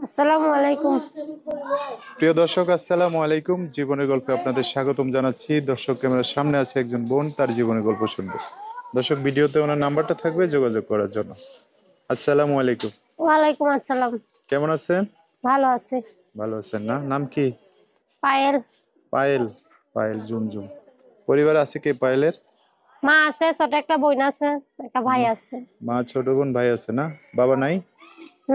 আসসালামু আলাইকুম। প্রিয় দর্শক, আসসালামু আলাইকুম। জীবনের গল্পে আপনাদের স্বাগতম জানাচ্ছি। দর্শক, ক্যামেরার সামনে আছে একজন বোন, তার জীবনের গল্প শুনবে। দর্শক, ভিডিওতে ওনার নাম্বারটা থাকবে যোগাযোগ করার জন্য। আসসালামু আলাইকুম। ওয়ালাইকুম আসসালাম। কেমন আছেন? ভালো আছি। ভালো আছেন না? নাম কি? পায়েল। পায়েল। পায়েল জুমজুম। পরিবার আছে কে পায়েলের? মা আছে, ছোট একটা বোন আছে, একটা ভাই মা আছে। মা, ছোট বোন, ভাই আছে না? বাবা নাই?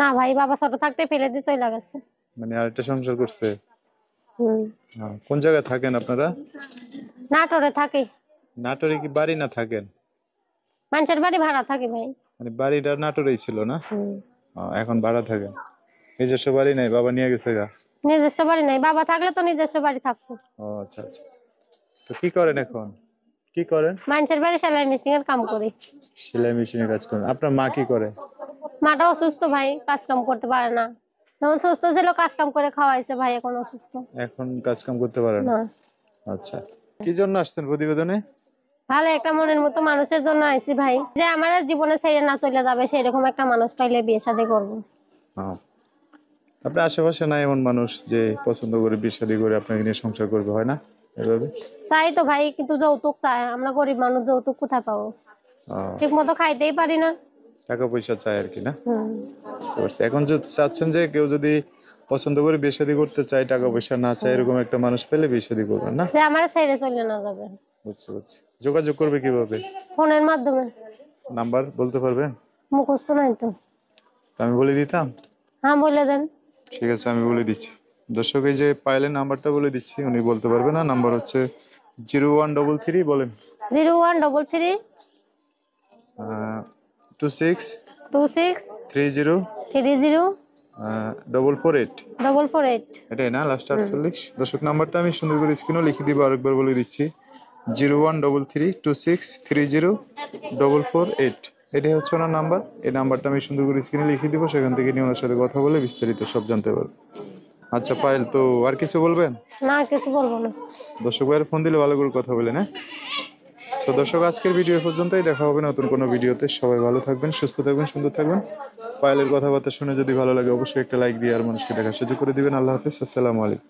না ভাই, বাবা ছোট থাকতে ফেলে দিয়ে চলে গেছে। মানে আরেকটা সংসার করছে? হুম। কোন জায়গায় থাকেন আপনারা? নাটোরে থাকি। নাটোরে কি বাড়ি না থাকেন? মানুষের বাড়ি ভাড়া থাকি ভাই। মানে বাড়িটা নাটোরেই ছিল না? হুম। এখন ভাড়া থাকেন? নিজস্ব বাড়ি নাই, বাবা নিয়ে গেছে গা? নিজস্ব বাড়ি নাই, বাবা থাকলে তো নিজস্ব বাড়ি থাকতো। ও আচ্ছা আচ্ছা। তো কি করেন এখন? কি করেন? মানুষের বাড়ি সেলাই মেশিন এর কাম করি। সেলাই মেশিনে কাজ করেন? আপনার মা কি করে? মাটা অসুস্থ ভাই, কাজ কাম করতে পারে না। যখন সুস্থ ছিল কাজ কাম করে খাওয়াইছে ভাই, এখন অসুস্থ। এখন কাজ কাম করতে পারে না? না। আচ্ছা। কি জন্য আসছেন প্রতিবেদনে? ভালো একটা মনের মতো মানুষের জন্য আইছি ভাই, যে আমার জীবনে ছেড়ে না চলে যাবে, সেরকম একটা মানুষ পাইলে বিয়ে শাদী করবো। হ্যাঁ। আপনার আশেপাশে নাই এমন মানুষ যে পছন্দ করে বিয়ে শাদী করে আপনাকে নিয়ে সংসার করবে, হয় না এভাবে? চাই তো ভাই, কিন্তু যৌতুক চাই। আমরা গরিব মানুষ, যৌতুক কোথায় পাবো? আহ, ঠিক মতো খাইতেই পারি না। টাকা পয়সা চাই আর কি, না? হুম। বুঝতে পারছি। এখন যদি চাচ্ছেন যে কেউ যদি পছন্দ করে বিয়ে শাদী করতে চায়, টাকা পয়সা না চায়, এরকম একটা মানুষ পেলে বিয়ে শাদী করবেন, না? যে আমার ছেড়ে চলে না যাবে। বুঝতে পারছি। যোগাযোগ করবে কিভাবে? ফোনের মাধ্যমে। নাম্বার বলতে পারবেন? মুখস্থ নাই তো। আমি বলে দিতাম। হ্যাঁ বলে দেন। ঠিক আছে, আমি বলে দিচ্ছি। দর্শক, এই যে পাইলের নাম্বারটা বলে দিচ্ছি, উনি বলতে পারবে না। নাম্বার হচ্ছে 0133, বলেন। 0133 26 26 30 30 448। 448। এটাই না লাস্ট 48? দর্শক, নাম্বারটা আমি সুন্দর করে স্ক্রিনেও লিখে দিব, আরেকবার বলে দিচ্ছি। 0133 26 30 448। এটাই হচ্ছে ওনার নাম্বার। এই নাম্বারটা আমি সুন্দর করে স্ক্রিনে লিখে দিব, সেখান থেকে নিয়ে ওনার সাথে কথা বলে বিস্তারিত সব জানতে পারবেন। আচ্ছা পায়েল, তো আর কিছু বলবেন? না, কিছু বলবো না। দর্শক ভাইয়ের ফোন দিলে ভালো করে কথা বলেন, হ্যাঁ? তো দর্শক, আজকের ভিডিও পর্যন্তই। দেখা হবে নতুন কোনো ভিডিওতে। সবাই ভালো থাকবেন, সুস্থ থাকবেন, সুন্দর থাকবেন। পায়েলের কথাবার্তা শুনে যদি ভালো লাগে, অবশ্যই একটা লাইক দিয়ে আর মানুষকে দেখার সুযোগ করে দিবেন। আল্লাহ হাফেজ। আসসালামু আলাইকুম।